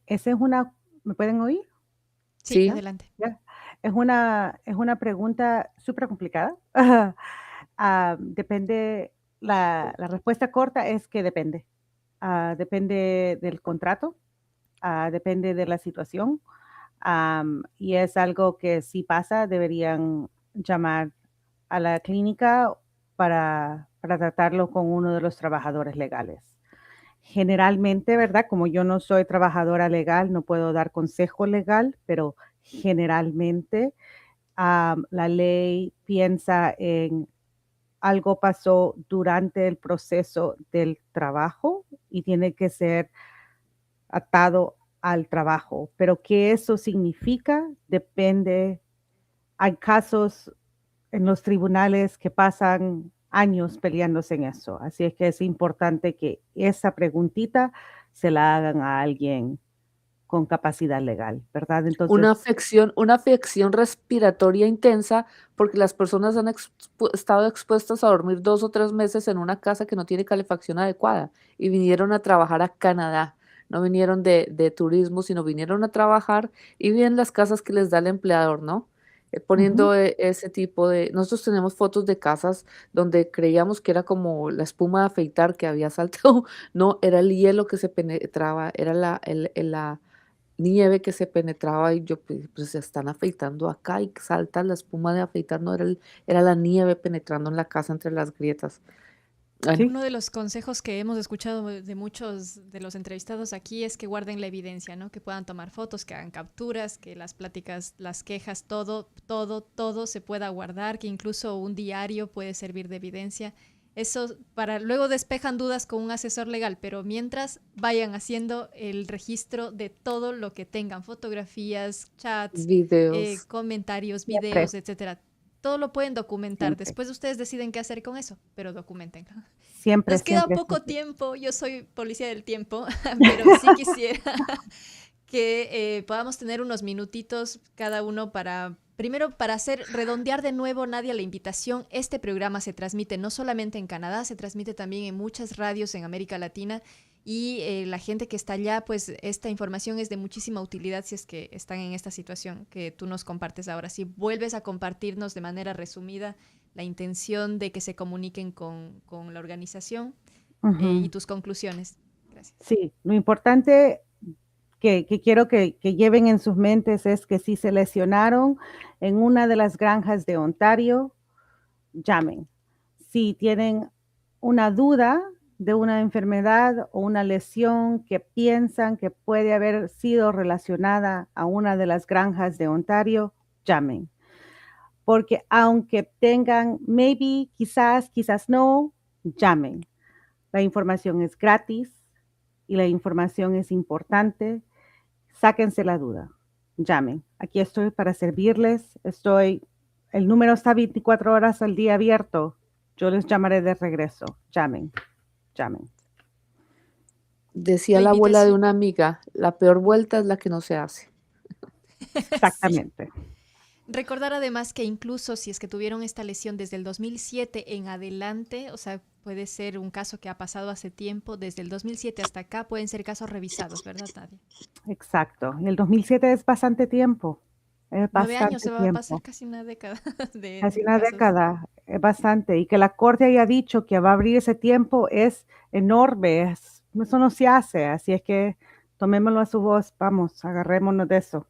D: Esa es una, ¿me pueden oír?
A: Sí,
B: ¿Sí?
D: ¿Ya?
A: adelante.
D: ¿Ya? Es una pregunta súper complicada. Depende, la respuesta corta es que depende. Depende del contrato, depende de la situación, y es algo que si pasa, deberían llamar a la clínica para tratarlo con uno de los trabajadores legales. Generalmente, ¿verdad? Como yo no soy trabajadora legal, no puedo dar consejo legal, pero generalmente la ley piensa en algo pasó durante el proceso del trabajo y tiene que ser atado al trabajo. Pero qué eso significa depende. Hay casos en los tribunales que pasan años peleándose en eso. Así es que es importante que esa preguntita se la hagan a alguien con capacidad legal, ¿verdad? Entonces,
B: Una afección respiratoria intensa, porque las personas han estado expuestas a dormir 2 o 3 meses en una casa que no tiene calefacción adecuada y vinieron a trabajar a Canadá. No vinieron de turismo, sino vinieron a trabajar y viven las casas que les da el empleador, ¿no?
D: ujú,
B: Poniendo ese tipo de... Nosotros tenemos fotos de casas donde creíamos que era como la espuma de afeitar que había saltado. No, era el hielo que se penetraba, era la nieve que se penetraba y yo, pues, se están afeitando acá y salta la espuma de afeitar, no era la nieve penetrando en la casa entre las grietas. Bueno,
D: sí,
A: Uno de los consejos que hemos escuchado de muchos de los entrevistados aquí es que guarden la evidencia, ¿no? Que puedan tomar fotos, que hagan capturas, que las pláticas, las quejas, todo se pueda guardar, que incluso un diario puede servir de evidencia. Eso para luego despejan dudas con un asesor legal, pero mientras vayan haciendo el registro de todo lo que tengan, fotografías, chats,
B: videos,
A: comentarios,
D: siempre,
A: videos, etcétera. Todo lo pueden documentar.
D: siempre,
A: Después ustedes deciden qué hacer con eso, pero documenten.
D: siempre,
A: Nos queda
D: siempre,
A: poco
D: siempre.
A: tiempo, yo soy policía del tiempo, pero sí quisiera que podamos tener unos minutitos cada uno para, primero, para hacer, redondear de nuevo, Nadia, la invitación. Este programa se transmite no solamente en Canadá, se transmite también en muchas radios en América Latina y la gente que está allá, pues esta información es de muchísima utilidad si es que están en esta situación que tú nos compartes ahora. Si vuelves a compartirnos de manera resumida la intención de que se comuniquen con la organización y
D: Ujú.
A: tus conclusiones. Gracias.
D: Sí, lo importante que quiero que lleven en sus mentes es que si se lesionaron en una de las granjas de Ontario, llamen. Si tienen una duda de una enfermedad o una lesión que piensan que puede haber sido relacionada a una de las granjas de Ontario, llamen. Porque aunque tengan, maybe, quizás no, llamen. La información es gratis y la información es importante. sáquense la duda, llamen. Aquí estoy para servirles, el número está 24 horas al día abierto. Yo les llamaré de regreso. Llamen, llamen.
B: Decía
A: La
B: la abuela de
A: invitación.
B: una amiga, la peor vuelta es la que no se hace.
A: Sí.
D: Exactamente.
A: Recordar además que incluso si es que tuvieron esta lesión desde el 2007 en adelante, o sea, puede ser un caso que ha pasado hace tiempo, desde el 2007 hasta acá pueden ser casos revisados, ¿verdad, Nadia?
D: Exacto. El 2007 es bastante tiempo. Es
A: 9 años
D: bastante
A: se va a pasar
D: tiempo.
A: casi una década
D: Casi
A: de
D: una
A: casos.
D: década. Es bastante. Y que la Corte haya dicho que va a abrir ese tiempo es enorme. Eso no se hace. Así es que tomémoslo a su voz. Vamos, agarrémonos de eso.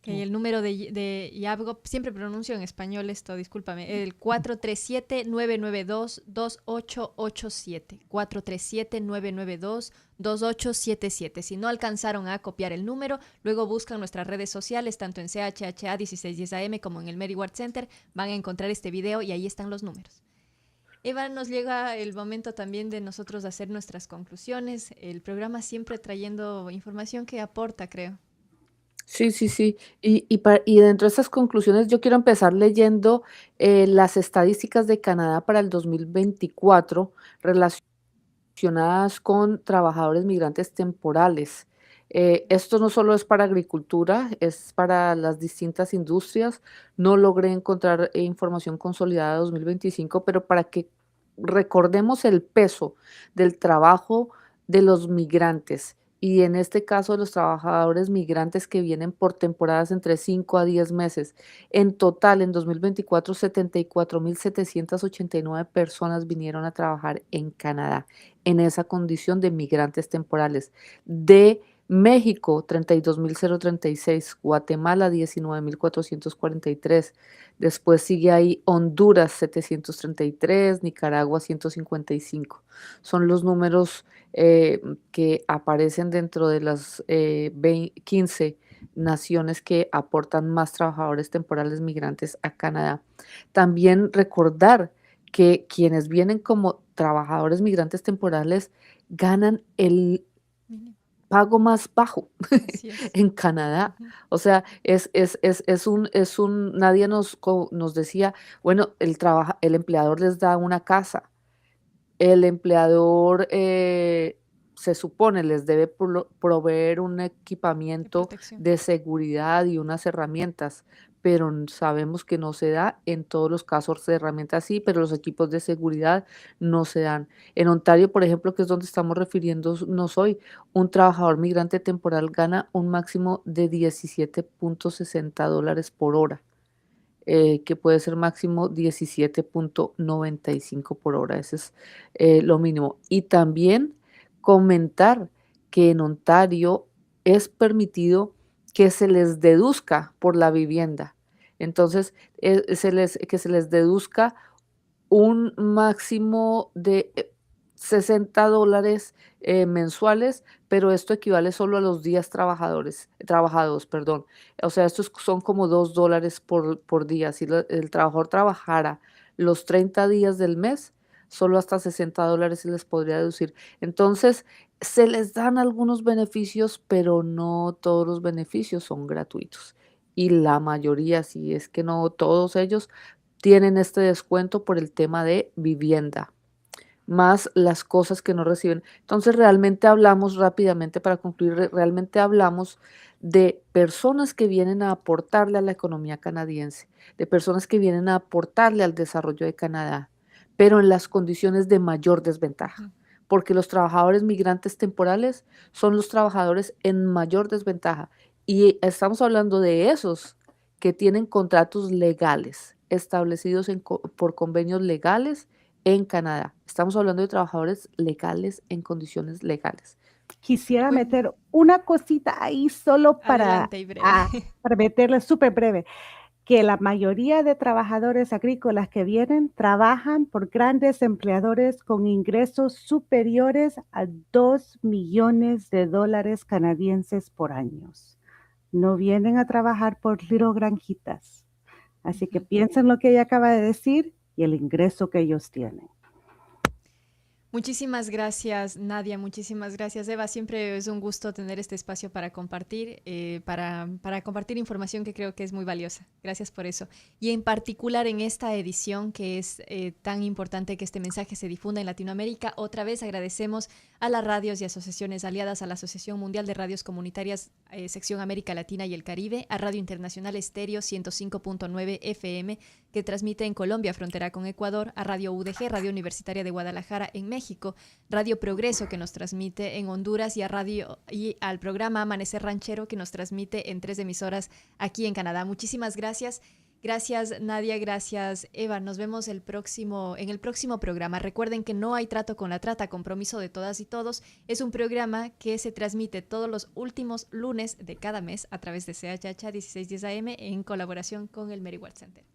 A: Que el número de Yabgo, siempre pronuncio en español esto, discúlpame, el 437-992-2887. 437-992-2877. Si no alcanzaron a copiar el número, luego buscan nuestras redes sociales, tanto en CHHA 1610 AM como en el Meriward Center, van a encontrar este video y ahí están los números. Eva, nos llega el momento también de nosotros hacer nuestras conclusiones. El programa siempre trayendo información que aporta, creo.
B: Sí, sí, sí. Y dentro de estas conclusiones yo quiero empezar leyendo las estadísticas de Canadá para el 2024 relacionadas con trabajadores migrantes temporales. Esto no solo es para agricultura, es para las distintas industrias. No logré encontrar información consolidada de 2025, pero para que recordemos el peso del trabajo de los migrantes y en este caso de los trabajadores migrantes que vienen por temporadas entre 5 a 10 meses. En total, en 2024, 74.789 personas vinieron a trabajar en Canadá en esa condición de migrantes temporales. De México, 32.036, Guatemala, 19.443, después sigue ahí Honduras, 733, Nicaragua, 155. Son los números que aparecen dentro de las 15 naciones que aportan más trabajadores temporales migrantes a Canadá. También recordar que quienes vienen como trabajadores migrantes temporales ganan el pago más bajo
A: Así es.
B: en Canadá.
A: Ujú.
B: O sea, nadie nos decía, bueno, el empleador les da una casa, el empleador se supone les debe proveer un
A: De
B: equipamiento
A: protección.
B: de seguridad y unas herramientas, pero sabemos que no se da en todos los casos de herramientas sí, pero los equipos de seguridad no se dan. En Ontario, por ejemplo, que es donde estamos refiriéndonos hoy, un trabajador migrante temporal gana un máximo de $17.60 por hora, que puede ser máximo 17.95 por hora. Ese es lo mínimo. Y también comentar que en Ontario es permitido que se les deduzca por la vivienda. Entonces, que se les deduzca un máximo de $60 mensuales, pero esto equivale solo a los días trabajados, perdón. O sea, estos son como $2 por día. Si el trabajador trabajara los 30 días del mes, solo hasta $60 se les podría deducir. Entonces, se les dan algunos beneficios, pero no todos los beneficios son gratuitos. Y la mayoría, si es que no todos ellos, tienen este descuento por el tema de vivienda, más las cosas que no reciben. Entonces, realmente hablamos rápidamente para concluir, realmente hablamos de personas que vienen a aportarle a la economía canadiense, de personas que vienen a aportarle al desarrollo de Canadá, pero en las condiciones de mayor desventaja, porque los trabajadores migrantes temporales son los trabajadores en mayor desventaja y estamos hablando de esos que tienen contratos legales establecidos por convenios legales en Canadá. Estamos hablando de trabajadores legales en condiciones legales.
D: Quisiera
A: Muy
D: meter una cosita ahí solo
A: adelante y breve.
D: para meterle súper breve, que la mayoría de trabajadores agrícolas que vienen trabajan por grandes empleadores con ingresos superiores a $2 millones canadienses por año. No vienen a trabajar por little granjitas. Así que piensen lo que ella acaba de decir y el ingreso que ellos tienen.
A: Muchísimas gracias, Nadia. Muchísimas gracias, Eva. Siempre es un gusto tener este espacio para compartir, para compartir información que creo que es muy valiosa. Gracias por eso. Y en particular en esta edición que es tan importante que este mensaje se difunda en Latinoamérica, otra vez agradecemos a las radios y asociaciones aliadas a la Asociación Mundial de Radios Comunitarias, sección América Latina y el Caribe, a Radio Internacional Estéreo 105.9 FM, que transmite en Colombia, frontera con Ecuador, a Radio UDG, Radio Universitaria de Guadalajara en México, Radio Progreso, que nos transmite en Honduras, y al programa Amanecer Ranchero, que nos transmite en 3 emisoras aquí en Canadá. Muchísimas gracias. Gracias, Nadia. Gracias, Eva. Nos vemos en el próximo programa. Recuerden que No hay trato con la trata, compromiso de todas y todos. Es un programa que se transmite todos los últimos lunes de cada mes a través de CHH 1610 AM en colaboración con el Mary Ward Center.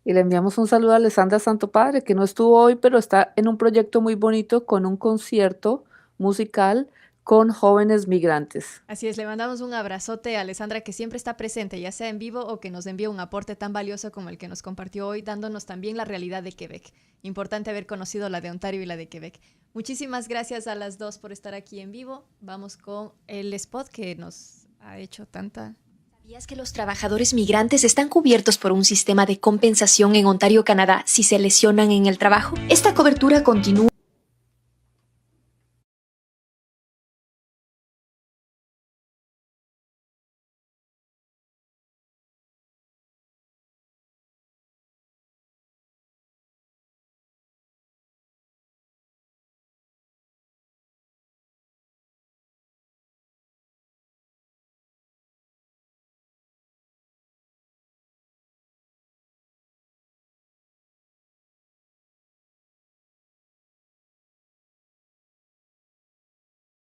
B: Y le enviamos un saludo a Alessandra Santopadre, que no estuvo hoy, pero está en un proyecto muy bonito con un concierto musical con jóvenes migrantes.
A: Así es, le mandamos un abrazote a Alessandra, que siempre está presente, ya sea en vivo o que nos envía un aporte tan valioso como el que nos compartió hoy, dándonos también la realidad de Quebec. Importante haber conocido la de Ontario y la de Quebec. Muchísimas gracias a las dos por estar aquí en vivo. Vamos con el spot que nos ha hecho tanta...
C: ¿Sabías que los trabajadores migrantes están cubiertos por un sistema de compensación en Ontario, Canadá, si se lesionan en el trabajo? Esta cobertura continúa